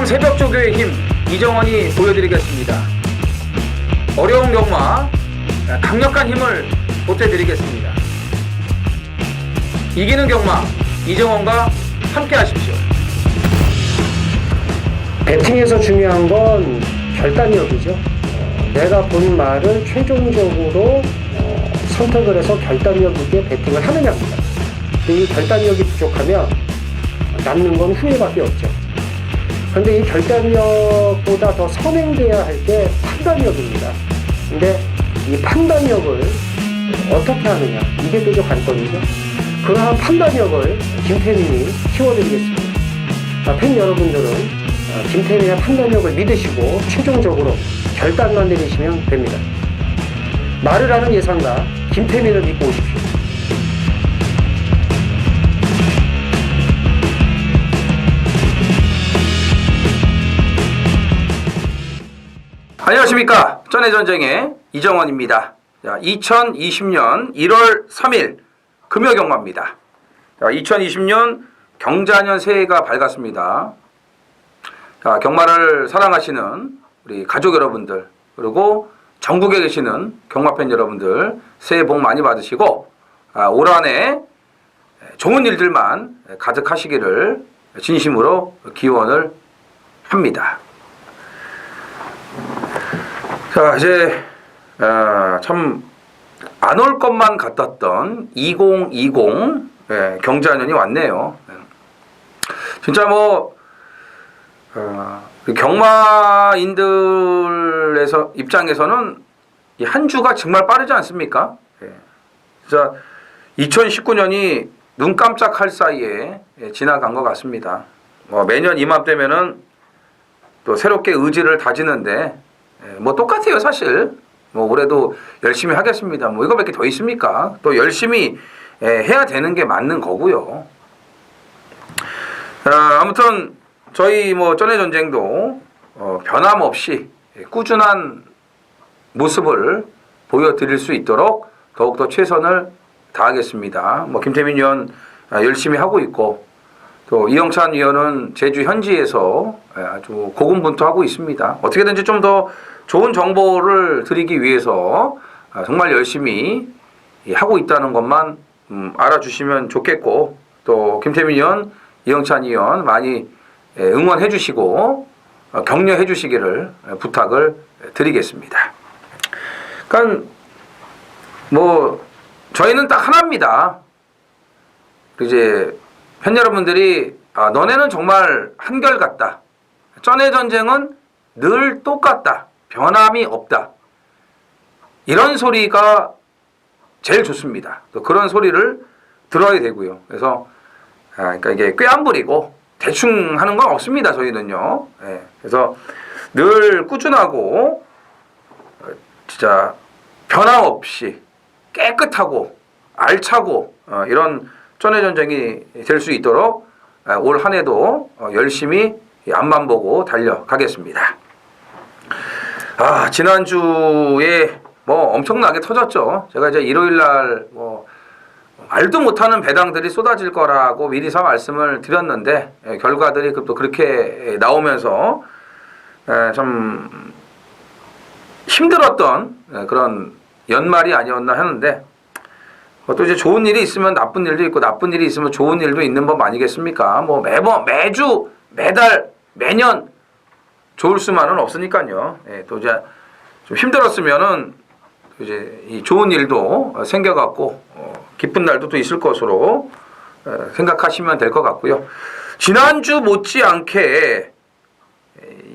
새벽조교의 힘 이정원이 보여드리겠습니다. 어려운 경마 강력한 힘을 보태드리겠습니다. 이기는 경마 이정원과 함께 하십시오. 배팅에서 중요한 건 결단력이죠. 내가 본 말을 최종적으로 선택을 해서 결단력 있게 배팅을 하느냐입니다. 이 결단력이 부족하면 남는 건 후회밖에 없죠. 그런데 이 결단력보다 더 선행돼야 할 게 판단력입니다. 근데 이 판단력을 어떻게 하느냐, 이게 또 관건이죠. 그러한 판단력을 김태민이 키워드리겠습니다. 팬 여러분들은 김태민의 판단력을 믿으시고 최종적으로 결단만 내리시면 됩니다. 말을 하는 예상가 김태민을 믿고 오십시오. 안녕하십니까. 전해전쟁의 이정원입니다. 2020년 1월 3일 금요경마입니다. 2020년 경자년 새해가 밝았습니다. 경마를 사랑하시는 우리 가족 여러분들, 그리고 전국에 계시는 경마팬 여러분들 새해 복 많이 받으시고 올 한해 좋은 일들만 가득하시기를 진심으로 기원을 합니다. 자, 이제 참 안 올 것만 같았던 2020 경자년이 왔네요. 진짜 뭐 경마인들에서 입장에서는 이 한 주가 정말 빠르지 않습니까? 진짜 2019년이 눈 깜짝할 사이에 지나간 것 같습니다. 매년 이맘때면은 또 새롭게 의지를 다지는데 뭐 똑같아요, 사실. 올해도 열심히 하겠습니다. 이거밖에 더 있습니까? 또 열심히 해야 되는 게 맞는 거고요. 아무튼 저희 전해전쟁도 변함없이 꾸준한 모습을 보여드릴 수 있도록 더욱더 최선을 다하겠습니다. 김태민 위원 열심히 하고 있고, 또 이영찬 위원은 제주 현지에서 아주 고군분투하고 있습니다. 어떻게든지 좀 더 좋은 정보를 드리기 위해서 정말 열심히 하고 있다는 것만 알아주시면 좋겠고, 또 김태민 위원, 이영찬 위원 많이 응원해 주시고 격려해 주시기를 부탁을 드리겠습니다. 그러니까 저희는 딱 하나입니다. 이제 팬 여러분들이 너네는 정말 한결같다. 전해전쟁은 늘 똑같다. 변함이 없다. 이런 소리가 제일 좋습니다. 또 그런 소리를 들어야 되고요. 그래서 그러니까 이게 꾀 안 부리고 대충 하는 건 없습니다. 저희는요. 그래서 늘 꾸준하고 진짜 변함없이 깨끗하고 알차고 이런 전해전쟁이 될 수 있도록 올 한 해도 열심히 앞만 보고 달려가겠습니다. 지난주에 엄청나게 터졌죠. 제가 이제 일요일날 말도 못하는 배당들이 쏟아질 거라고 미리서 말씀을 드렸는데 결과들이 또 그렇게 나오면서 좀 힘들었던 그런 연말이 아니었나 하는데, 또 이제 좋은 일이 있으면 나쁜 일도 있고 나쁜 일이 있으면 좋은 일도 있는 법 아니겠습니까? 매주 매달 매년 좋을 수만은 없으니까요. 또 이제 좀 힘들었으면은 이제 이 좋은 일도 생겨갖고 기쁜 날도 또 있을 것으로 생각하시면 될 것 같고요. 지난주 못지않게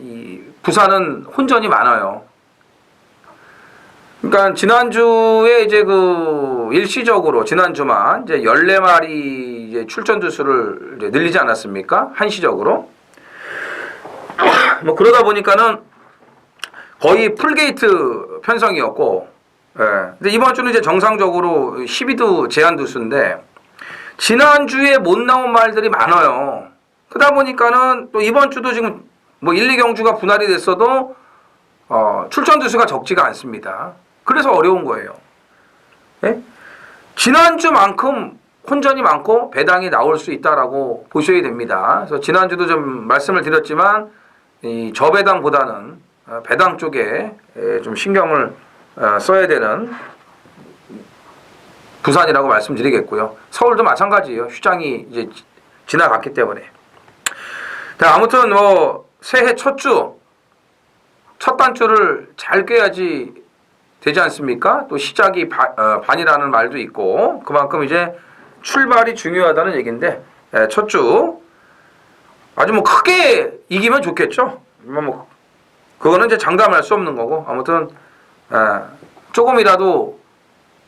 이 부산은 혼전이 많아요. 그러니까 지난주에 이제 일시적으로 지난주만 이제 14마리 이제 출전 두수를 이제 늘리지 않았습니까? 한시적으로. 그러다 보니까는 거의 풀게이트 편성이었고, 근데 이번 주는 이제 정상적으로 12두 제한 두수인데, 지난주에 못 나온 말들이 많아요. 그러다 보니까는 또 이번 주도 지금 1, 2경주가 분할이 됐어도, 출전 두수가 적지가 않습니다. 그래서 어려운 거예요. 지난주만큼 혼전이 많고 배당이 나올 수 있다라고 보셔야 됩니다. 그래서 지난주도 좀 말씀을 드렸지만 이 저배당보다는 배당 쪽에 좀 신경을 써야 되는 부산이라고 말씀드리겠고요. 서울도 마찬가지예요. 휴장이 이제 지나갔기 때문에. 자, 아무튼 뭐 새해 첫 주, 첫 단추를 잘 꿰야지 되지 않습니까? 또 시작이 반이라는 말도 있고 그만큼 이제 출발이 중요하다는 얘기인데 첫 주 아주 뭐 크게 이기면 좋겠죠. 뭐 그거는 이제 장담할 수 없는 거고 아무튼 조금이라도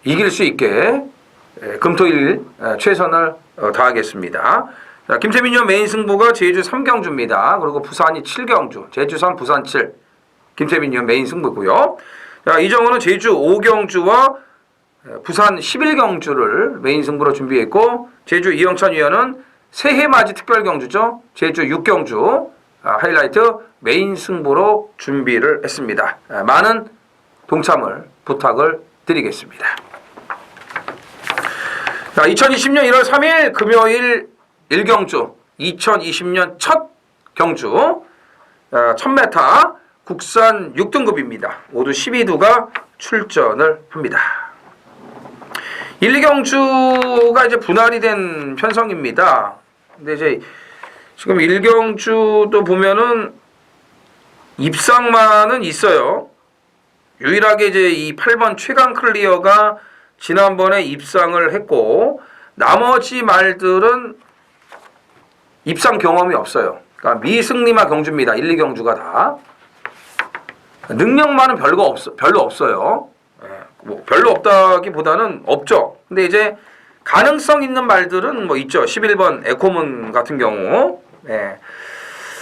이길 수 있게 금토일 최선을 다하겠습니다. 자, 김태민 의원 메인 승부가 제주 3경주입니다. 그리고 부산이 7경주, 제주 3, 부산 7. 김태민 의원 메인 승부고요. 자, 이정호는 제주 5경주와 부산 11경주를 메인 승부로 준비했고 제주 이영찬 의원은 새해맞이 특별경주죠. 제주 6경주 하이라이트 메인 승부로 준비를 했습니다. 많은 동참을 부탁을 드리겠습니다. 자, 2020년 1월 3일 금요일 1경주 2020년 첫 경주 1000m 국산 6등급입니다. 모두 12두가 출전을 합니다. 1, 2경주가 이제 분할이 된 편성입니다. 근데 이제 지금 1경주도 보면은 입상만은 있어요. 유일하게 이제 이 8번 최강 클리어가 지난번에 입상을 했고 나머지 말들은 입상 경험이 없어요. 그러니까 미승리마 경주입니다. 1, 2경주가 다. 능력만은 별로 없어요. 뭐 별로 없다기보다는 없죠. 근데 이제 가능성 있는 말들은 뭐 있죠. 11번 에코문 같은 경우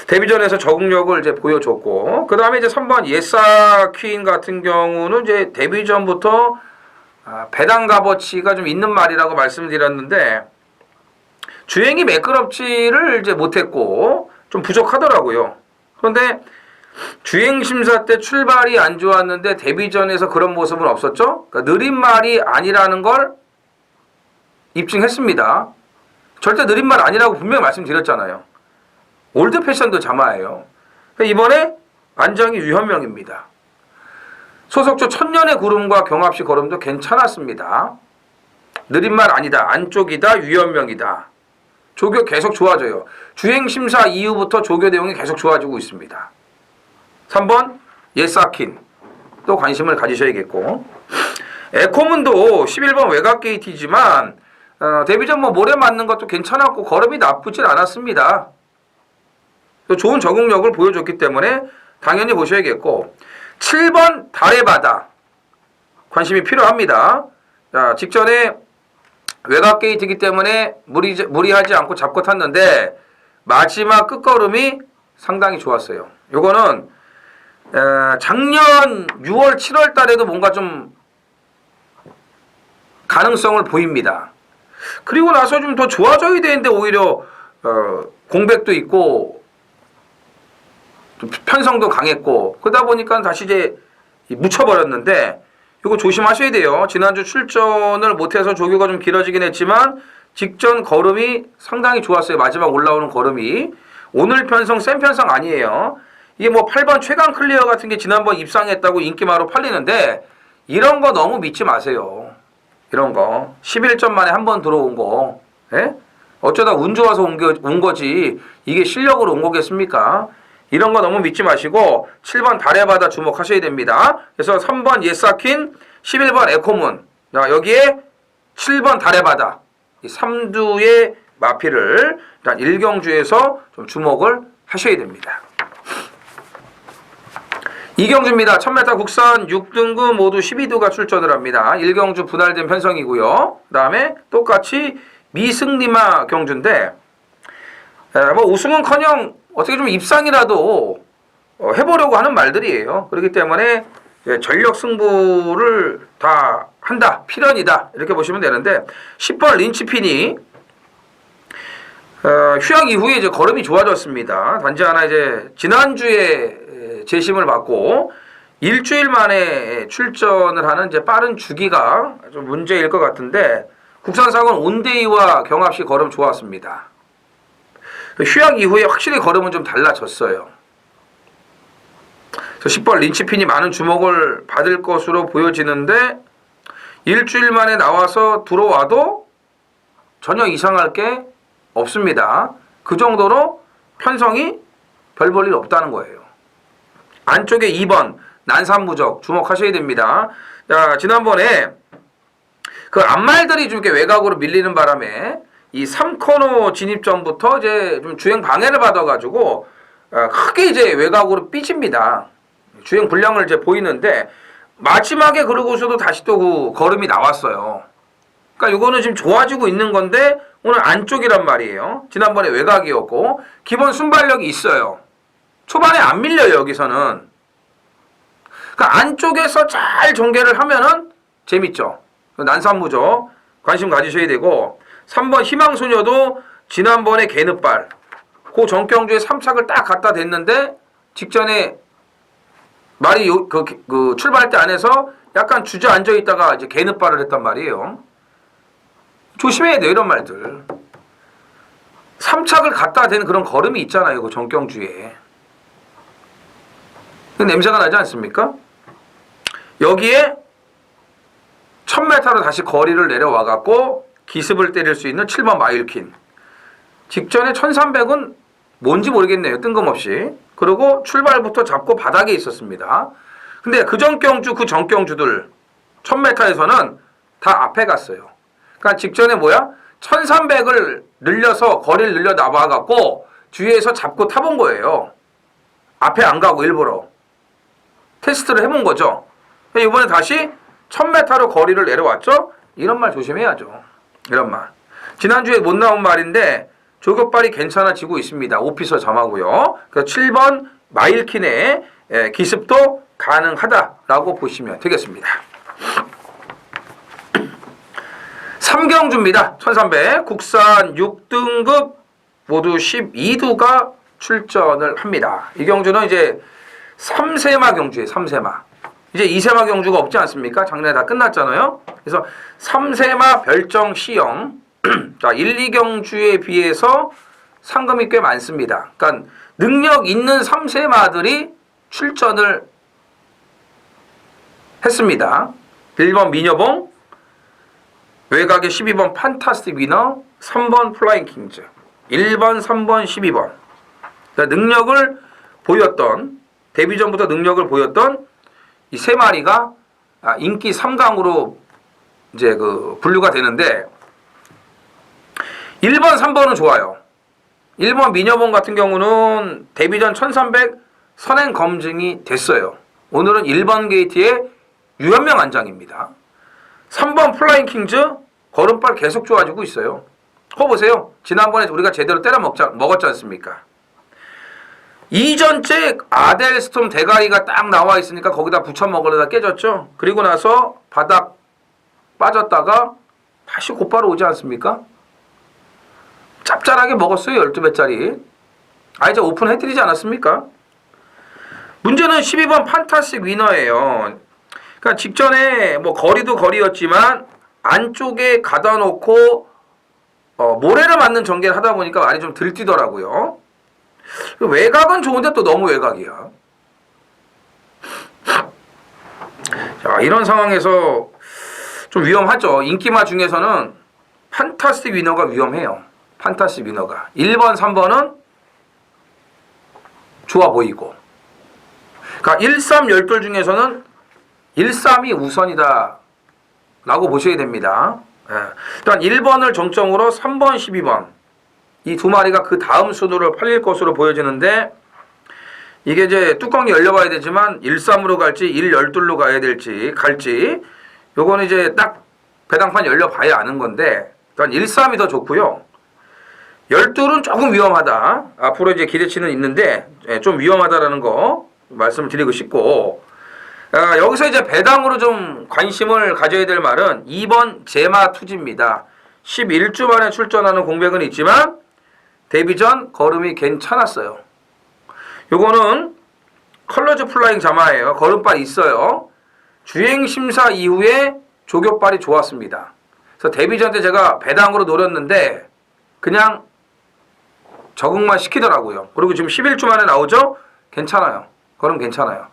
데뷔전에서 적응력을 이제 보여줬고 그 다음에 이제 3번 예사 퀸 같은 경우는 이제 데뷔전부터 배당 값어치가 좀 있는 말이라고 말씀드렸는데 주행이 매끄럽지를 이제 못했고 좀 부족하더라고요. 그런데 주행 심사 때 출발이 안 좋았는데 데뷔전에서 그런 모습은 없었죠. 그러니까 느린 말이 아니라는 걸 입증했습니다. 절대 느린 말 아니라고 분명히 말씀드렸잖아요. 올드 패션도 자마예요. 그러니까 이번에 안정이 유현명입니다. 소속주 천년의 구름과 경합시 걸음도 괜찮았습니다. 느린 말 아니다. 안쪽이다. 유현명이다. 조교 계속 좋아져요. 주행 심사 이후부터 조교 내용이 계속 좋아지고 있습니다. 3번 예사킨 또 관심을 가지셔야겠고 에코문도 11번 외곽 게이트지만 데뷔전 뭐 모래 맞는 것도 괜찮았고 걸음이 나쁘진 않았습니다. 좋은 적응력을 보여줬기 때문에 당연히 보셔야겠고 7번 달의 바다 관심이 필요합니다. 자, 직전에 외곽 게이트이기 때문에 무리하지 않고 잡고 탔는데 마지막 끝걸음이 상당히 좋았어요. 요거는 작년 6월 7월 달에도 뭔가 좀 가능성을 보입니다. 그리고 나서 좀 더 좋아져야 되는데 오히려 공백도 있고 좀 편성도 강했고 그러다 보니까 다시 이제 묻혀버렸는데 이거 조심하셔야 돼요. 지난주 출전을 못해서 조교가 좀 길어지긴 했지만 직전 걸음이 상당히 좋았어요. 마지막 올라오는 걸음이. 오늘 편성 센 편성 아니에요. 이게 뭐 8번 최강 클리어 같은 게 지난번 입상했다고 인기마로 팔리는데 이런 거 너무 믿지 마세요. 이런 거 11점 만에 한 번 들어온 거 어쩌다 운 좋아서 온 거지 이게 실력으로 온 거겠습니까? 이런 거 너무 믿지 마시고 7번 달의 바다 주목하셔야 됩니다. 그래서 3번 예사킨 11번 에코문 여기에 7번 달의 바다 이 3두의 마피를 일단 1경주에서 좀 주목을 하셔야 됩니다. 2경주입니다. 1000m 국산 6등급 모두 12두가 출전을 합니다. 1경주 분할된 편성이고요. 그 다음에 똑같이 미승리마 경주인데 뭐 우승은커녕 어떻게 좀 입상이라도 해보려고 하는 말들이에요. 그렇기 때문에 전력 승부를 다 한다. 필연이다. 이렇게 보시면 되는데 10번 린치핀이 휴양 이후에 이제 걸음이 좋아졌습니다. 단지 하나 이제 지난주에 재심을 받고 일주일 만에 출전을 하는 이제 빠른 주기가 좀 문제일 것 같은데 국산상은 온데이와 경합시 걸음 좋았습니다. 휴양 이후에 확실히 걸음은 좀 달라졌어요. 그래서 10번 린치핀이 많은 주목을 받을 것으로 보여지는데 일주일 만에 나와서 들어와도 전혀 이상할 게 없습니다. 그 정도로 편성이 별 볼 일 없다는 거예요. 안쪽에 2번 난산무적 주목하셔야 됩니다. 자, 지난번에 그 앞말들이 좀 이렇게 외곽으로 밀리는 바람에 이 3코너 진입 전부터 이제 좀 주행 방해를 받아가지고 크게 이제 외곽으로 삐집니다. 주행 불량을 이제 보이는데 마지막에 그러고서도 다시 또 그 걸음이 나왔어요. 그러니까 이거는 지금 좋아지고 있는 건데 오늘 안쪽이란 말이에요. 지난번에 외곽이었고 기본 순발력이 있어요. 초반에 안 밀려요 여기서는. 그러니까 안쪽에서 잘 전개를 하면은 재밌죠. 난산무적 관심 가지셔야 되고 3번 희망소녀도 지난번에 개늪발 그 정경주에 3착을 딱 갖다 댔는데 직전에 말이 그 출발할 때 안에서 약간 주저앉아 있다가 이제 개늪발을 했단 말이에요. 조심해야 돼요 이런 말들. 3착을 갖다 대는 그런 걸음이 있잖아요 그 정경주에. 그 냄새가 나지 않습니까? 여기에 1000m로 다시 거리를 내려와 갖고 기습을 때릴 수 있는 7번 마일킨. 직전에 1300은 뭔지 모르겠네요. 뜬금없이. 그리고 출발부터 잡고 바닥에 있었습니다. 근데 그 전경주 그 전경주들 1000m에서는 다 앞에 갔어요. 그러니까 직전에 뭐야? 1300을 늘려서 거리를 늘려 나와 갖고 뒤에서 잡고 타본 거예요. 앞에 안 가고 일부러. 테스트를 해본 거죠. 이번에 다시 1000m로 거리를 내려왔죠? 이런 말 조심해야죠. 이런 말. 지난주에 못 나온 말인데 조격발이 괜찮아지고 있습니다. 오피서 점하고요. 그래서 7번 마일킨의 기습도 가능하다라고 보시면 되겠습니다. 3경주입니다. 1300 국산 6등급 모두 12두가 출전을 합니다. 이 경주는 이제 3세마 경주예요. 3세마. 이제 2세마 경주가 없지 않습니까? 작년에 다 끝났잖아요. 그래서 3세마 별정 C형 자, 1, 2경주에 비해서 상금이 꽤 많습니다. 그러니까 능력 있는 3세마들이 출전을 했습니다. 1번 미녀봉, 외곽에 12번 판타스틱 위너, 3번 플라잉 킹즈, 1번, 3번, 12번. 그러니까 능력을 보였던, 데뷔전부터 능력을 보였던 이 세 마리가 인기 3강으로 이제 그 분류가 되는데 1번, 3번은 좋아요. 1번 미녀봉 같은 경우는 데뷔전 1300 선행 검증이 됐어요. 오늘은 1번 게이트의 유현명 안장입니다. 3번 플라잉 킹즈 걸음발 계속 좋아지고 있어요. 그거 보세요. 지난번에 우리가 제대로 때려 먹었지 않습니까? 이전째 아델스톰 대가리가 딱 나와 있으니까 거기다 붙여 먹으려다 깨졌죠. 그리고 나서 바닥 빠졌다가 다시 곧바로 오지 않습니까? 짭짤하게 먹었어요. 12배짜리. 이제 오픈해드리지 않았습니까? 문제는 12번 판타스틱 위너예요. 그러니까 직전에 뭐 거리도 거리였지만 안쪽에 가다 놓고 모래를 맞는 전개를 하다 보니까 많이 좀 들뛰더라고요. 외곽은 좋은데 또 너무 외곽이야. 자, 이런 상황에서 좀 위험하죠. 인기마 중에서는 판타스틱 위너가 위험해요. 판타스틱 위너가. 1번, 3번은 좋아 보이고. 그러니까 1, 3, 10돌 중에서는 1, 3이 우선이다 라고 보셔야 됩니다. 일단 1번을 정점으로 3번, 12번 이 두 마리가 그 다음 순으로 팔릴 것으로 보여지는데 이게 이제 뚜껑이 열려봐야 되지만 1, 3으로 갈지 1, 12로 가야 갈지 요거는 이제 딱 배당판 열려봐야 아는 건데 일단 1, 3이 더 좋고요. 12는 조금 위험하다. 앞으로 이제 기대치는 있는데 좀 위험하다라는 거 말씀을 드리고 싶고 여기서 이제 배당으로 좀 관심을 가져야 될 말은 2번 제마 투지입니다. 11주 만에 출전하는 공백은 있지만 데뷔전 걸음이 괜찮았어요. 요거는 컬러즈 플라잉 자마예요. 걸음발 있어요. 주행심사 이후에 조격발이 좋았습니다. 그래서 데뷔전 때 제가 배당으로 노렸는데 그냥 적응만 시키더라고요. 그리고 지금 11주 만에 나오죠? 괜찮아요. 걸음 괜찮아요.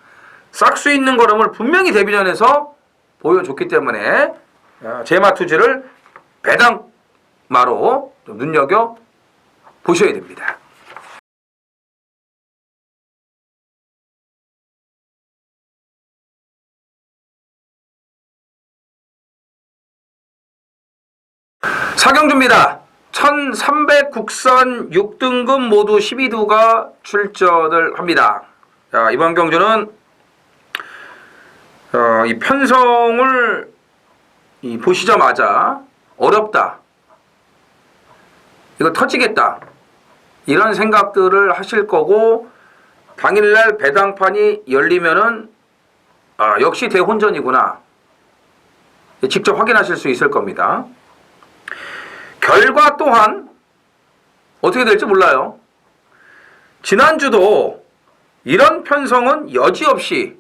싹수 있는 걸음을 분명히 데뷔전에서 보여줬기 때문에 제마 투지를 배당마로 좀 눈여겨 보셔야 됩니다. 사경주입니다. 1300 국선 6등급 모두 12두가 출전을 합니다. 자, 이번 경주는 이 편성을 보시자마자 어렵다, 이거 터지겠다, 이런 생각들을 하실 거고, 당일날 배당판이 열리면은 역시 대혼전이구나, 직접 확인하실 수 있을 겁니다. 결과 또한 어떻게 될지 몰라요. 지난주도 이런 편성은 여지없이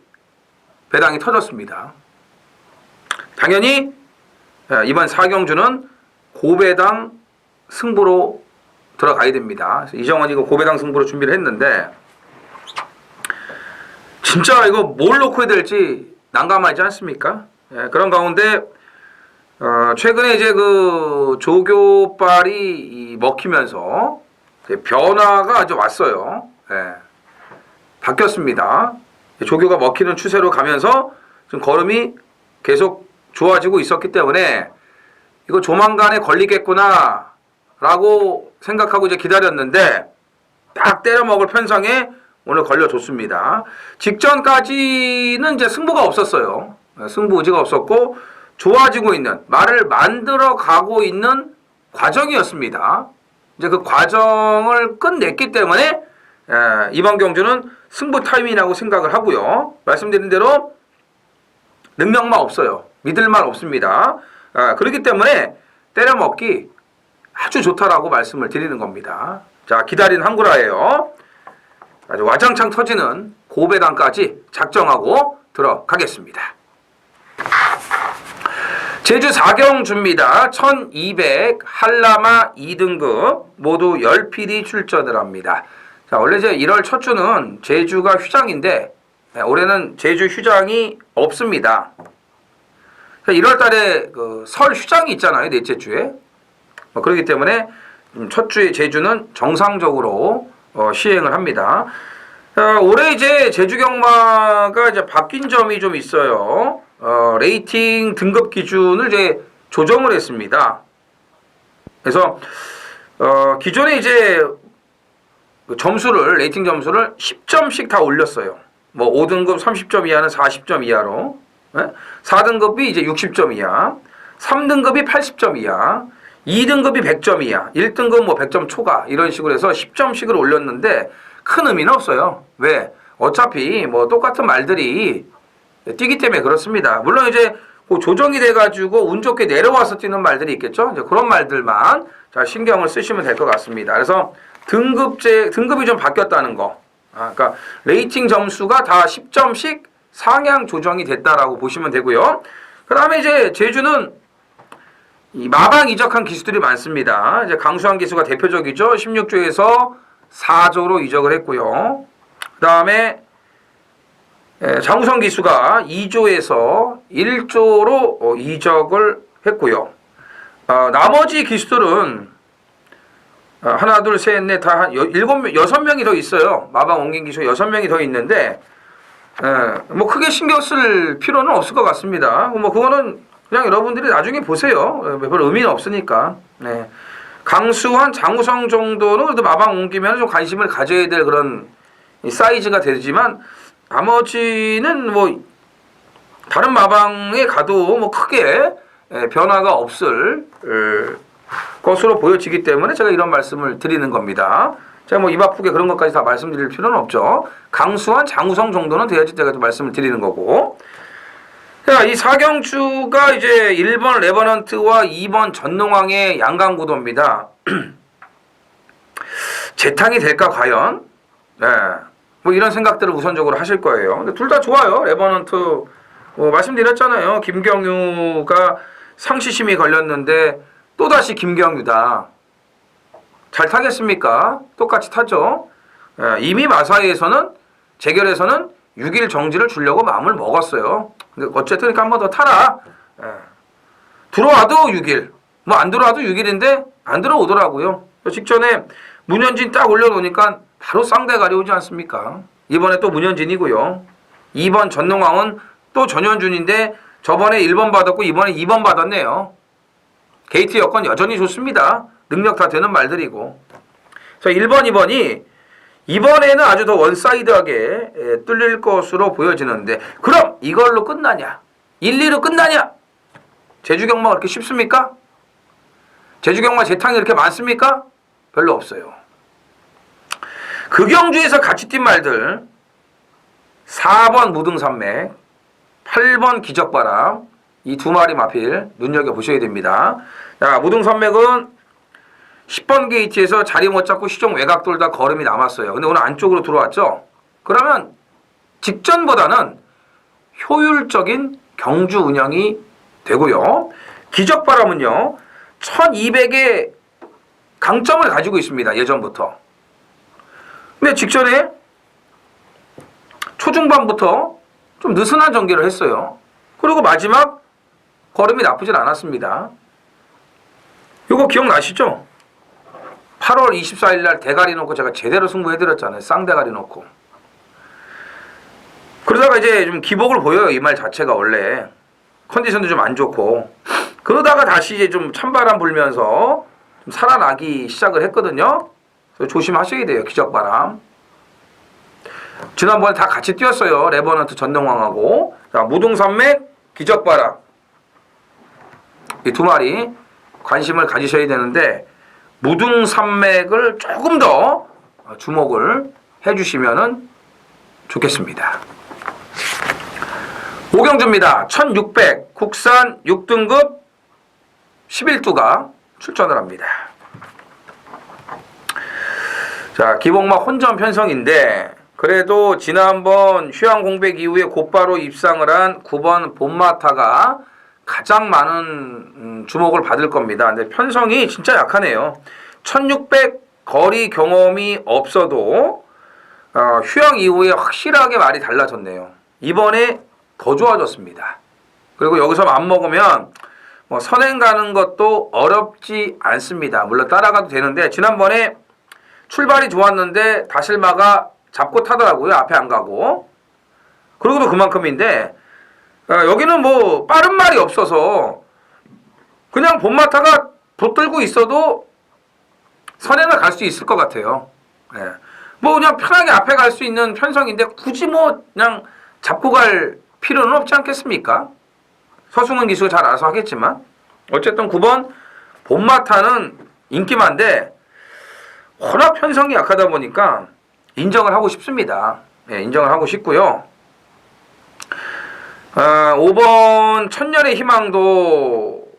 배당이 터졌습니다. 당연히 이번 4경주는 고배당 승부로 들어가야 됩니다. 이정원이 이거 고배당 승부로 준비를 했는데, 진짜 이거 뭘 놓고 해야 될지 난감하지 않습니까? 그런 가운데 최근에 이제 그 조교빨이 먹히면서 변화가 아주 왔어요. 바뀌었습니다. 조교가 먹히는 추세로 가면서 좀 걸음이 계속 좋아지고 있었기 때문에 이거 조만간에 걸리겠구나 라고 생각하고 이제 기다렸는데, 딱 때려 먹을 편성에 오늘 걸려줬습니다. 직전까지는 이제 승부가 없었어요. 승부 의지가 없었고 좋아지고 있는, 말을 만들어 가고 있는 과정이었습니다. 이제 그 과정을 끝냈기 때문에 이번 경주는 승부 타임이라고 생각을 하고요. 말씀드린 대로 능력만 없어요. 믿을 말 없습니다. 그렇기 때문에 때려먹기 아주 좋다라고 말씀을 드리는 겁니다. 자, 기다린 한구라예요. 아주 와장창 터지는 고배당까지 작정하고 들어가겠습니다. 제주 4경주입니다. 1200 한라마 2등급 모두 10필이 출전을 합니다. 자, 원래 이제 1월 첫 주는 제주가 휴장인데 올해는 제주 휴장이 없습니다. 1월 달에 그 설 휴장이 있잖아요. 넷째 주에. 그렇기 때문에 첫 주에 제주는 정상적으로 시행을 합니다. 올해 이제 제주 경마가 이제 바뀐 점이 좀 있어요. 레이팅 등급 기준을 이제 조정을 했습니다. 그래서 기존에 이제 점수를, 레이팅 점수를 10점씩 다 올렸어요. 뭐 5등급 30점 이하는 40점 이하로, 4등급이 이제 60점 이하, 3등급이 80점 이하, 2등급이 100점 이하, 1등급 뭐 100점 초과, 이런 식으로 해서 10점씩을 올렸는데 큰 의미는 없어요. 왜? 어차피 뭐 똑같은 말들이 뛰기 때문에 그렇습니다. 물론 이제 그 조정이 돼가지고 운 좋게 내려와서 뛰는 말들이 있겠죠. 이제 그런 말들만 잘 신경을 쓰시면 될 것 같습니다. 그래서 등급이 좀 바뀌었다는 거. 그러니까 레이팅 점수가 다 10점씩 상향 조정이 됐다라고 보시면 되고요. 그 다음에 이제 제주는 이 마방 이적한 기수들이 많습니다. 이제 강수환 기수가 대표적이죠. 16조에서 4조로 이적을 했고요. 그 다음에 장우성 기수가 2조에서 1조로 이적을 했고요. 나머지 기수들은 하나, 둘, 셋, 넷, 다 한 6명이 더 있어요. 마방 옮긴 기수 6명이 더 있는데, 뭐 크게 신경 쓸 필요는 없을 것 같습니다. 뭐 그거는 그냥 여러분들이 나중에 보세요. 별 의미는 없으니까. 강수환, 장우성 정도는 그래도 마방 옮기면 좀 관심을 가져야 될 그런 사이즈가 되지만, 나머지는 뭐 다른 마방에 가도 뭐 크게 변화가 없을 것으로 보여지기 때문에 제가 이런 말씀을 드리는 겁니다. 제가 뭐 입 아프게 그런 것까지 다 말씀드릴 필요는 없죠. 강수환, 장우성 정도는 돼야지 제가 또 말씀을 드리는 거고. 자, 이 4경주가 이제 1번 레버넌트와 2번 전농왕의 양강구도입니다. 재탕이 될까 과연? 뭐 이런 생각들을 우선적으로 하실 거예요. 근데 둘 다 좋아요. 레버넌트 말씀드렸잖아요. 김경유가 상시심이 걸렸는데 또다시 김경유다. 잘 타겠습니까? 똑같이 타죠. 이미 마사회에서는 재결에서는 6일 정지를 주려고 마음을 먹었어요. 근데 어쨌든 한 번 더 타라. 예. 들어와도 6일, 뭐 안 들어와도 6일인데 안 들어오더라고요. 직전에 문현진 딱 올려놓으니까 바로 쌍대가리 오지 않습니까? 이번에 또 문현진이고요. 2번 전농왕은 또 전현준인데 저번에 1번 받았고 이번에 2번 받았네요. 게이트 여건 여전히 좋습니다. 능력 다 되는 말들이고. 그래서 1번, 2번이 이번에는 아주 더 원사이드하게 뚫릴 것으로 보여지는데 그럼 이걸로 끝나냐? 1, 2로 끝나냐? 제주경마가 그렇게 쉽습니까? 제주경마 재탕이 그렇게 많습니까? 별로 없어요. 극영주에서 같이 뛴 말들 4번 무등산맥, 8번 기적바람 이 두 마리 마필 눈여겨보셔야 됩니다. 자, 무등산맥은 10번 게이트에서 자리 못 잡고 시종 외곽 돌다 걸음이 남았어요. 근데 오늘 안쪽으로 들어왔죠? 그러면 직전보다는 효율적인 경주 운영이 되고요. 기적바람은요. 1200의 강점을 가지고 있습니다. 예전부터. 근데 직전에 초중반부터 좀 느슨한 전개를 했어요. 그리고 마지막 걸음이 나쁘진 않았습니다. 이거 기억나시죠? 8월 24일 날 대가리 놓고 제가 제대로 승부해드렸잖아요. 쌍대가리 놓고. 그러다가 이제 좀 기복을 보여요. 이 말 자체가 원래. 컨디션도 좀 안 좋고. 그러다가 다시 이제 좀 찬바람 불면서 좀 살아나기 시작을 했거든요. 그래서 조심하셔야 돼요. 기적바람. 지난번에 다 같이 뛰었어요. 레버넌트 전능왕하고. 자, 무등산맥, 기적바람. 이 두 마리 관심을 가지셔야 되는데 무등산맥을 조금 더 주목을 해주시면 좋겠습니다. 오경주입니다. 1600 국산 6등급 11두가 출전을 합니다. 자, 기복마 혼전 편성인데 그래도 지난번 휴양공백 이후에 곧바로 입상을 한 9번 봄마타가 가장 많은 주목을 받을 겁니다. 근데 편성이 진짜 약하네요. 1600 거리 경험이 없어도 휴양 이후에 확실하게 말이 달라졌네요. 이번에 더 좋아졌습니다. 그리고 여기서 맘먹으면 뭐 선행 가는 것도 어렵지 않습니다. 물론 따라가도 되는데 지난번에 출발이 좋았는데 다실마가 잡고 타더라고요. 앞에 안 가고. 그리고도 그만큼인데 여기는 뭐 빠른 말이 없어서 그냥 봄마타가 붙들고 있어도 선행을 갈 수 있을 것 같아요. 예. 뭐 그냥 편하게 앞에 갈 수 있는 편성인데 굳이 뭐 그냥 잡고 갈 필요는 없지 않겠습니까? 서승은 기수가 잘 알아서 하겠지만 어쨌든 9번 봄마타는 인기만데 워낙 편성이 약하다 보니까 인정을 하고 싶습니다. 예, 인정을 하고 싶고요. 5번 천년의 희망도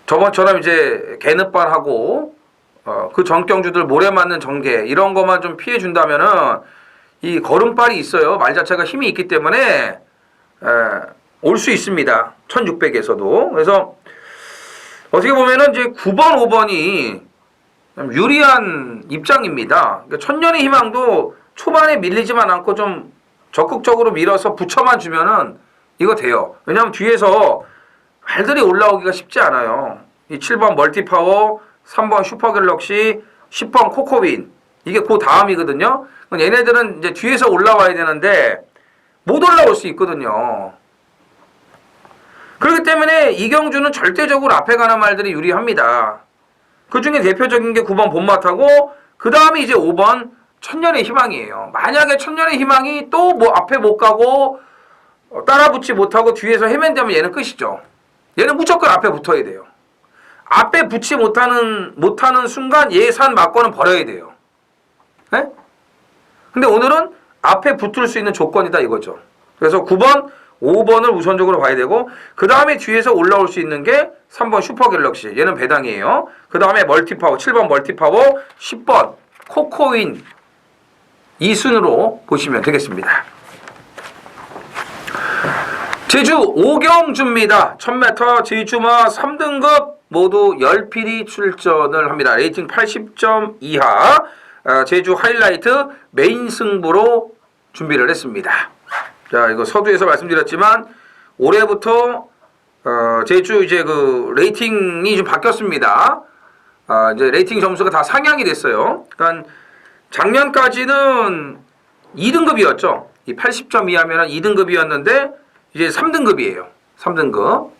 저번처럼 이제 개늪발하고 그 전경주들 모래 맞는 전개 이런 것만 좀 피해 준다면은 이 걸음발이 있어요. 말 자체가 힘이 있기 때문에 올 수 있습니다. 1600에서도. 그래서 어떻게 보면은 이제 9번, 5번이 유리한 입장입니다. 그러니까 천년의 희망도 초반에 밀리지만 않고 좀 적극적으로 밀어서 붙여만 주면은 이거 돼요. 왜냐하면 뒤에서 말들이 올라오기가 쉽지 않아요. 이 7번 멀티파워, 3번 슈퍼갤럭시, 10번 코코윈 이게 그 다음이거든요. 얘네들은 이제 뒤에서 올라와야 되는데 못 올라올 수 있거든요. 그렇기 때문에 이경주는 절대적으로 앞에 가는 말들이 유리합니다. 그 중에 대표적인 게 9번 봄마타고 그 다음에 이제 5번 천년의 희망이에요. 만약에 천년의 희망이 또 뭐 앞에 못 가고 따라붙지 못하고 뒤에서 헤맨다면 얘는 끝이죠. 얘는 무조건 앞에 붙어야 돼요. 앞에 붙지 못하는 순간 예산 막고는 버려야 돼요. 네? 근데 오늘은 앞에 붙을 수 있는 조건이다 이거죠. 그래서 9번, 5번을 우선적으로 봐야 되고 그 다음에 뒤에서 올라올 수 있는 게 3번 슈퍼갤럭시 얘는 배당이에요. 그 다음에 멀티파워 7번 멀티파워 10번 코코윈 이 순으로 보시면 되겠습니다. 제주 오경주입니다. 1000m 제주마 3등급 모두 10필이 출전을 합니다. 레이팅 80점 이하 제주 하이라이트 메인 승부로 준비를 했습니다. 자, 이거 서두에서 말씀드렸지만 올해부터 제주 이제 그 레이팅이 좀 바뀌었습니다. 이제 레이팅 점수가 다 상향이 됐어요. 그러니까 작년까지는 2등급이었죠. 이 80점 이하면 2등급이었는데 이제 3등급이에요. 3등급.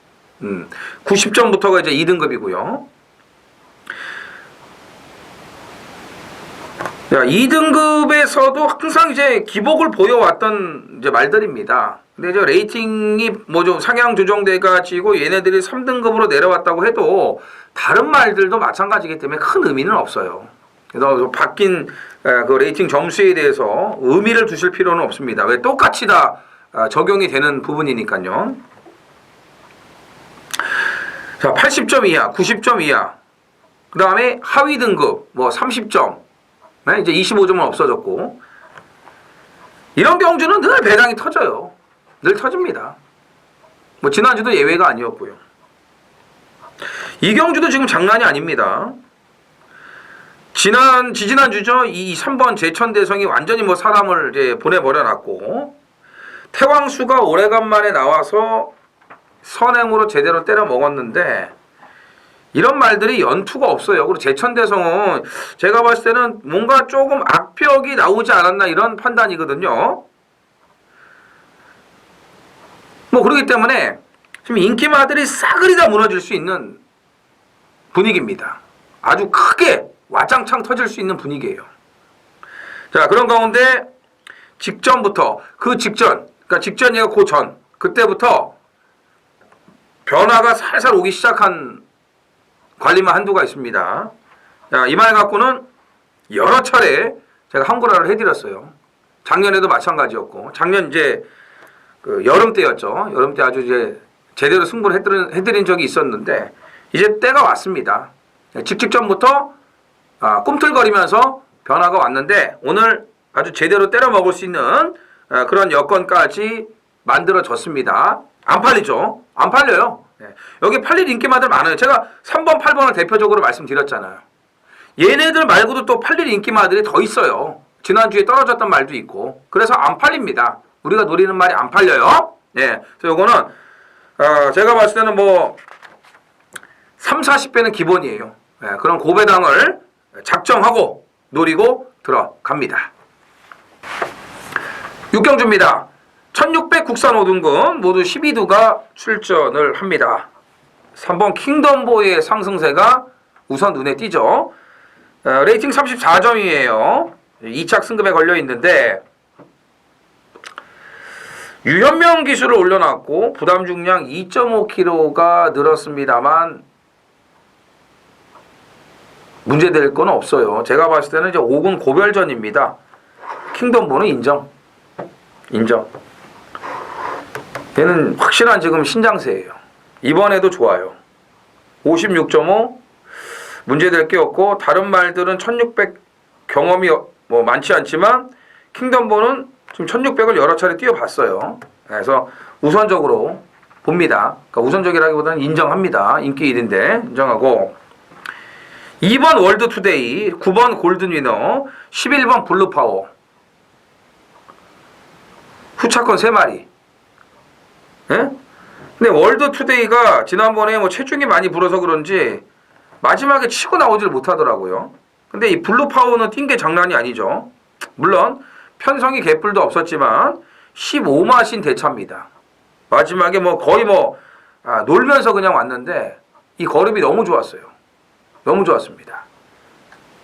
90점부터가 이제 2등급이고요. 야, 2등급에서도 항상 이제 기복을 보여왔던 이제 말들입니다. 근데 이제 레이팅이 뭐 좀 상향 조정돼 가지고 얘네들이 3등급으로 내려왔다고 해도 다른 말들도 마찬가지이기 때문에 큰 의미는 없어요. 그래서 바뀐 그 레이팅 점수에 대해서 의미를 두실 필요는 없습니다. 왜 똑같이 다 적용이 되는 부분이니까요. 자, 80점 이하, 90점 이하. 그 다음에 하위 등급, 뭐 30점. 네, 이제 25점은 없어졌고. 이런 경주는 늘 배당이 터져요. 늘 터집니다. 뭐 지난주도 예외가 아니었고요. 이 경주도 지금 장난이 아닙니다. 지지난주죠. 이 3번 제천대성이 완전히 뭐 사람을 이제 보내버려놨고, 태왕수가 오래간만에 나와서 선행으로 제대로 때려 먹었는데, 이런 말들이 연투가 없어요. 그리고 제천대성은 제가 봤을 때는 뭔가 조금 악벽이 나오지 않았나 이런 판단이거든요. 뭐 그렇기 때문에 지금 인기마들이 싸그리 다 무너질 수 있는 분위기입니다. 아주 크게 와장창 터질 수 있는 분위기예요. 자, 그런 가운데 직전부터 그러니까 직전이가 그 전, 그때부터 변화가 살살 오기 시작한 관리만 한두가 있습니다. 자, 이 말 갖고는 여러 차례 제가 한글화를 해드렸어요. 작년에도 마찬가지였고, 작년 이제 그 여름 때였죠. 여름 때 아주 이제 제대로 승부를 해드린 적이 있었는데, 이제 때가 왔습니다. 직전부터 꿈틀거리면서 변화가 왔는데, 오늘 아주 제대로 때려 먹을 수 있는 그런 여건까지 만들어졌습니다. 안 팔리죠? 안 팔려요. 여기 팔릴 인기마들 많아요. 제가 3번, 8번을 대표적으로 말씀드렸잖아요. 얘네들 말고도 또 팔릴 인기마들이 더 있어요. 지난주에 떨어졌던 말도 있고. 그래서 안 팔립니다. 우리가 노리는 말이 안 팔려요. 예. 그래서 요거는 제가 봤을 때는 뭐 3, 40배는 기본이에요. 예, 그런 고배당을 작정하고 노리고 들어갑니다. 6경주입니다. 1600 국산 5등급 모두 12두가 출전을 합니다. 3번 킹덤보의 상승세가 우선 눈에 띄죠. 레이팅 34점이에요. 2착 승급에 걸려 있는데 유현명 기술을 올려놨고 부담 중량 2.5kg가 늘었습니다만 문제될 건 없어요. 제가 봤을 때는 이제 5군 고별전입니다. 킹덤보는 인정. 얘는 확실한 지금 신장세예요. 이번에도 좋아요. 56.5 문제될 게 없고 다른 말들은 1600 경험이 뭐 많지 않지만 킹덤보는 지금 1600을 여러 차례 뛰어봤어요. 그래서 우선적으로 봅니다. 그러니까 우선적이라기보다는 인정합니다. 인기 1인데 인정하고 2번 월드투데이, 9번 골든위너, 11번 블루파워 후차권 3마리. 예? 근데 월드투데이가 지난번에 뭐 체중이 많이 불어서 그런지 마지막에 치고 나오질 못하더라고요. 근데 이 블루파워는 뛴 게 장난이 아니죠. 물론 편성이 개뿔도 없었지만 15마신 대차입니다. 마지막에 뭐 거의 놀면서 그냥 왔는데 이 걸음이 너무 좋았어요. 너무 좋았습니다.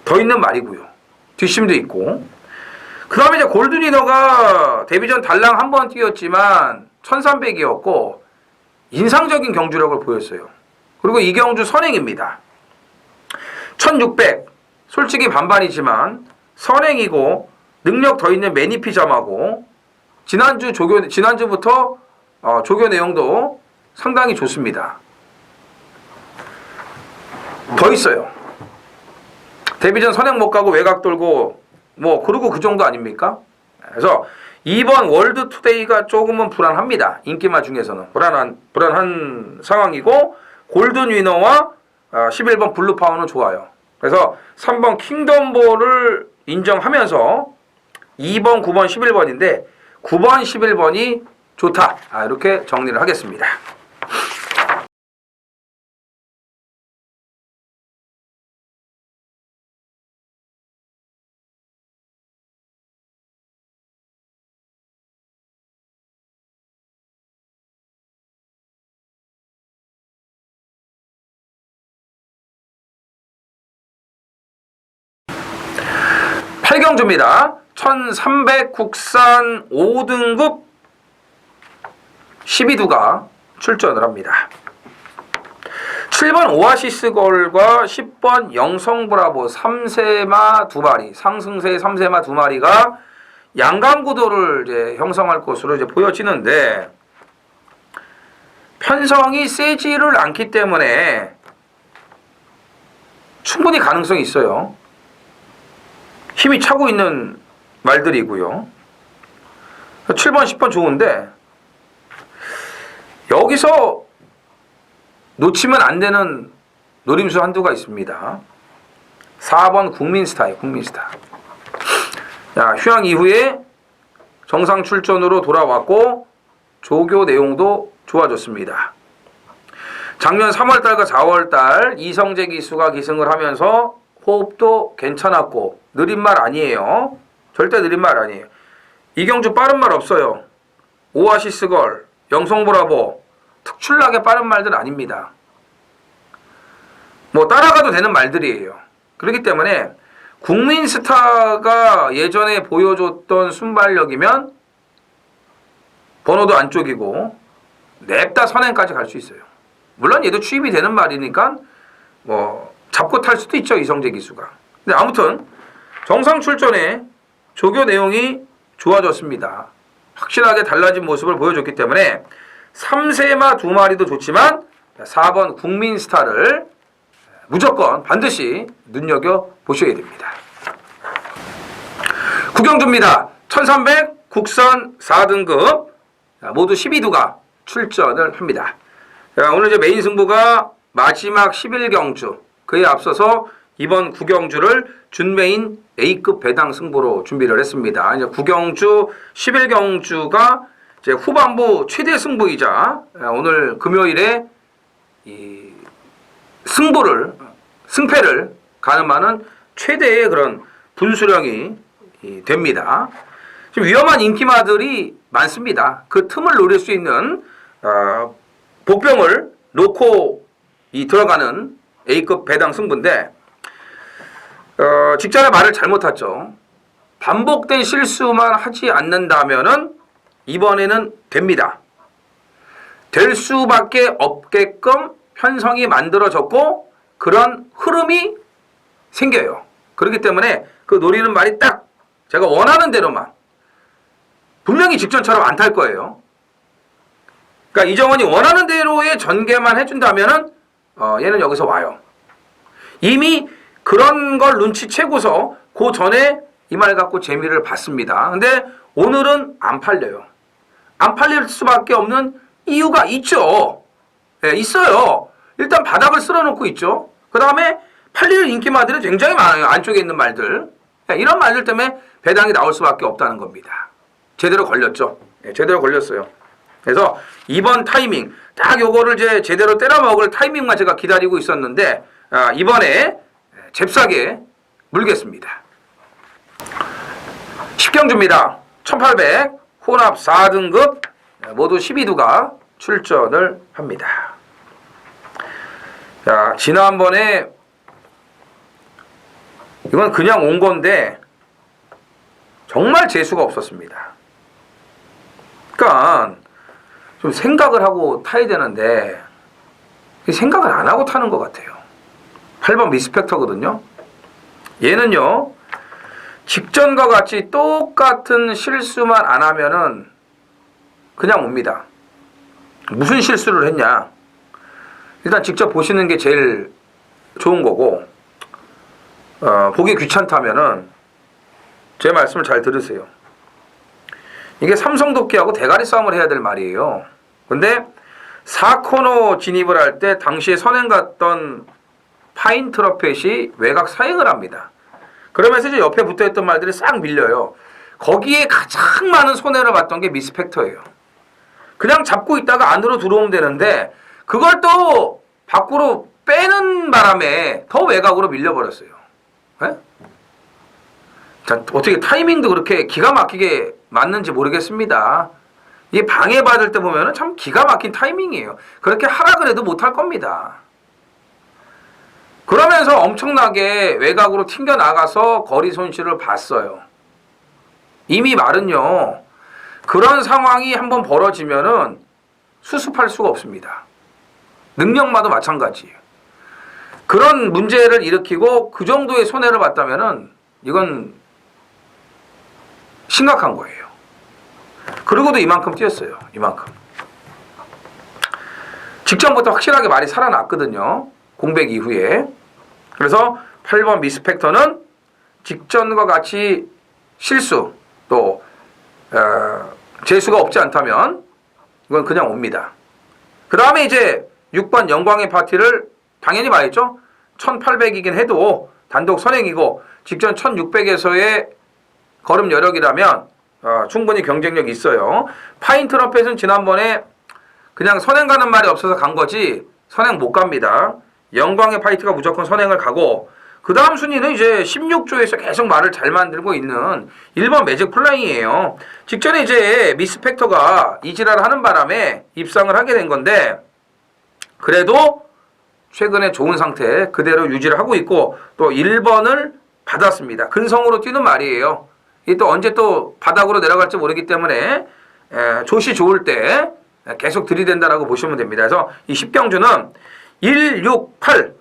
더 있는 말이고요. 뒷심도 있고. 그 다음에 이제 골든위너가 데뷔전 달랑 한 번 뛰었지만 1300이었고 인상적인 경주력을 보였어요. 그리고 이 경주 선행입니다. 1600 솔직히 반반이지만 선행이고 능력 더 있는 매니피점하고 지난주부터 조교 내용도 상당히 좋습니다. 더 있어요. 데뷔전 선행 못 가고 외곽 돌고 그리고 그 정도 아닙니까? 그래서 이번 월드투데이가 조금은 불안합니다. 인기마 중에서는 불안한 상황이고 골든위너와 11번 블루파워는 좋아요. 그래서 3번 킹덤볼을 인정하면서 2번, 9번, 11번인데 9번, 11번이 좋다. 이렇게 정리를 하겠습니다. 팔경주입니다. 1300 국산 5등급 12두가 출전을 합니다. 7번 오아시스 걸과 10번 영성브라보 3세마 2마리, 상승세 3세마 2마리가 양강구도를 이제 형성할 것으로 이제 보여지는데, 편성이 세지를 않기 때문에 충분히 가능성이 있어요. 힘이 차고 있는 말들이고요. 7번, 10번 좋은데 여기서 놓치면 안 되는 노림수 한두가 있습니다. 4번 국민스타예요. 국민스타. 휴양 이후에 정상 출전으로 돌아왔고 조교 내용도 좋아졌습니다. 작년 3월달과 4월달 이성재 기수가 기승을 하면서 호흡도 괜찮았고, 느린 말 아니에요. 절대 느린 말 아니에요. 이경주 빠른 말 없어요. 오아시스 걸, 영성브라보 특출나게 빠른 말들 아닙니다. 뭐 따라가도 되는 말들이에요. 그렇기 때문에 국민스타가 예전에 보여줬던 순발력이면 번호도 안쪽이고 냅다 선행까지 갈 수 있어요. 물론 얘도 취입이 되는 말이니까 뭐 잡고 탈 수도 있죠, 이성재 기수가. 근데 아무튼 정상 출전에 조교 내용이 좋아졌습니다. 확실하게 달라진 모습을 보여줬기 때문에 3세마 2마리도 좋지만 4번 국민스타를 무조건 반드시 눈여겨보셔야 됩니다. 구경주입니다. 1300 국산 4등급 모두 12두가 출전을 합니다. 오늘 이제 메인 승부가 마지막 11경주, 그에 앞서서 이번 구경주를 준메인 A급 배당 승부로 준비를 했습니다. 이제 구경주 11경주가 이제 후반부 최대 승부이자 오늘 금요일에 이 승패를 가늠하는 최대의 그런 분수령이 됩니다. 지금 위험한 인기마들이 많습니다. 그 틈을 노릴 수 있는 복병을 놓고 들어가는 A급 배당 승부인데, 직전에 말을 잘못했죠. 반복된 실수만 하지 않는다면은 이번에는 됩니다. 될 수밖에 없게끔 편성이 만들어졌고 그런 흐름이 생겨요. 그렇기 때문에 그 노리는 말이 딱 제가 원하는 대로만, 분명히 직전처럼 안 탈 거예요. 그러니까 이정원이 원하는 대로의 전개만 해준다면은 얘는 여기서 와요. 이미 그런 걸 눈치채고서 그 전에 이 말 갖고 재미를 봤습니다. 근데 오늘은 안 팔려요. 안 팔릴 수밖에 없는 이유가 있죠. 네, 있어요. 일단 바닥을 쓸어놓고 있죠. 그 다음에 팔릴 인기마들이 굉장히 많아요. 안쪽에 있는 말들. 네, 이런 말들 때문에 배당이 나올 수밖에 없다는 겁니다. 제대로 걸렸죠. 네, 제대로 걸렸어요. 그래서 이번 타이밍, 딱 요거를 이제 제대로 때려 먹을 타이밍만 제가 기다리고 있었는데, 이번에 잽싸게 물겠습니다. 10경주입니다. 1800 혼합 4등급 모두 12두가 출전을 합니다. 자, 지난번에 이건 그냥 온 건데 정말 재수가 없었습니다. 그러니까 좀 생각을 하고 타야 되는데 생각을 안 하고 타는 것 같아요. 8번 미스펙터거든요. 얘는요, 직전과 같이 똑같은 실수만 안 하면은 그냥 옵니다. 무슨 실수를 했냐? 일단 직접 보시는 게 제일 좋은 거고, 보기 귀찮다면은 제 말씀을 잘 들으세요. 이게 삼성도끼하고 대가리 싸움을 해야 될 말이에요. 근데 4코너 진입을 할 때 당시에 선행 갔던 파인 트러펫이 외곽 사행을 합니다. 그러면서 이제 옆에 붙어있던 말들이 싹 밀려요. 거기에 가장 많은 손해를 봤던 게 미스팩터예요. 그냥 잡고 있다가 안으로 들어오면 되는데 그걸 또 밖으로 빼는 바람에 더 외곽으로 밀려버렸어요. 네? 자, 어떻게 타이밍도 그렇게 기가 막히게 맞는지 모르겠습니다. 이게 방해받을 때 보면 참 기가 막힌 타이밍이에요. 그렇게 하라 그래도 못할 겁니다. 그러면서 엄청나게 외곽으로 튕겨나가서 거리 손실을 봤어요. 이미 말은요. 그런 상황이 한번 벌어지면은 수습할 수가 없습니다. 능력마도 마찬가지예요. 그런 문제를 일으키고 그 정도의 손해를 봤다면은 이건 심각한 거예요. 그러고도 이만큼 뛰었어요. 이만큼. 직전부터 확실하게 말이 살아났거든요. 공백 이후에. 그래서 8번 미스팩터는 직전과 같이 실수 또 재수가 없지 않다면 이건 그냥 옵니다. 그 다음에 이제 6번 영광의 파티를 당연히 봐야죠. 1800이긴 해도 단독 선행이고 직전 1600에서의 걸음 여력이라면 충분히 경쟁력이 있어요. 파인 트럼펫은 지난번에 그냥 선행 가는 말이 없어서 간 거지 선행 못 갑니다. 영광의 파이트가 무조건 선행을 가고 그 다음 순위는 이제 16조에서 계속 말을 잘 만들고 있는 1번 매직 플라잉이에요. 직전에 이제 미스팩터가 이지랄을 하는 바람에 입상을 하게 된 건데 그래도 최근에 좋은 상태 그대로 유지를 하고 있고 또 1번을 받았습니다. 근성으로 뛰는 말이에요. 이 또 언제 또 바닥으로 내려갈지 모르기 때문에 조시 좋을 때 계속 들이댄다라고 보시면 됩니다. 그래서 이 10경주는 1, 6, 8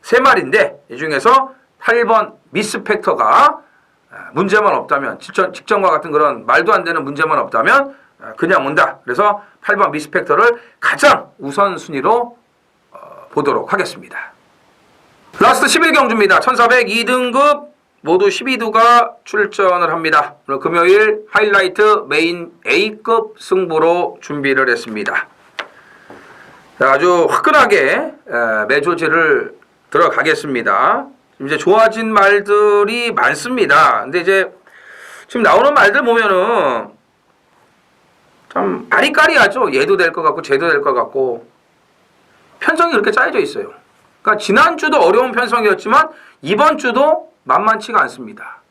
세 마리인데 이 중에서 8번 미스팩터가 문제만 없다면 직전과 같은 그런 말도 안 되는 문제만 없다면 그냥 온다. 그래서 8번 미스팩터를 가장 우선순위로 보도록 하겠습니다. 라스트 11경주입니다. 1402등급 모두 12두가 출전을 합니다. 오늘 금요일 하이라이트 메인 A급 승부로 준비를 했습니다. 자, 아주 화끈하게 매조제를 들어가겠습니다. 이제 좋아진 말들이 많습니다. 근데 이제 지금 나오는 말들 보면은 참 아리까리하죠. 얘도 될 것 같고 쟤도 될 것 같고 편성이 그렇게 짜여져 있어요. 그러니까 지난주도 어려운 편성이었지만 이번 주도 만만치가 않습니다.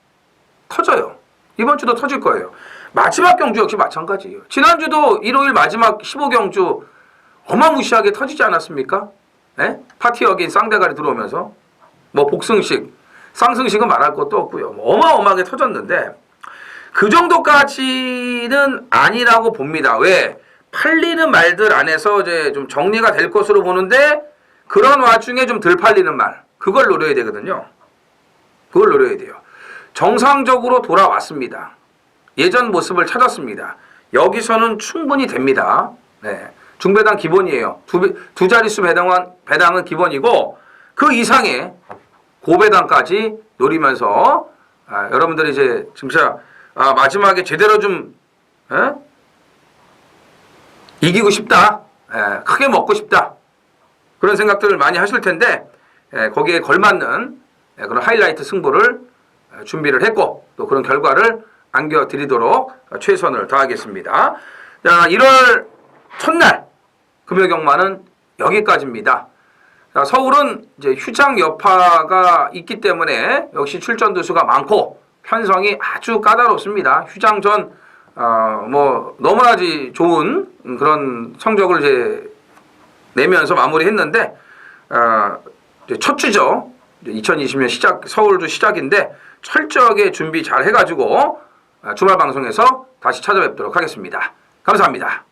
터져요. 이번 주도 터질 거예요. 마지막 경주 역시 마찬가지예요. 지난주도 일요일 마지막 15경주 어마무시하게 터지지 않았습니까? 네? 파티 어긴 쌍대가리 들어오면서 뭐 복승식, 쌍승식은 말할 것도 없고요. 뭐 어마어마하게 터졌는데 그 정도까지는 아니라고 봅니다. 왜? 팔리는 말들 안에서 이제 좀 정리가 될 것으로 보는데 그런 와중에 좀 덜 팔리는 말 그걸 노려야 되거든요. 그걸 노려야 돼요. 정상적으로 돌아왔습니다. 예전 모습을 찾았습니다. 여기서는 충분히 됩니다. 네. 중배당 기본이에요. 두 자릿수 배당은 기본이고 그 이상의 고배당까지 노리면서 여러분들이 이제 진짜 마지막에 제대로 좀 이기고 싶다. 크게 먹고 싶다. 그런 생각들을 많이 하실 텐데 거기에 걸맞는 그런 하이라이트 승부를 준비를 했고 또 그런 결과를 안겨드리도록 최선을 다하겠습니다. 자, 1월 첫날 금요 경마는 여기까지입니다. 자, 서울은 이제 휴장 여파가 있기 때문에 역시 출전 두수가 많고 편성이 아주 까다롭습니다. 휴장 전 뭐 너무나 좋은 그런 성적을 이제 내면서 마무리했는데 이제 첫 주죠. 2020년 서울도 시작인데 철저하게 준비 잘 해가지고 주말 방송에서 다시 찾아뵙도록 하겠습니다. 감사합니다.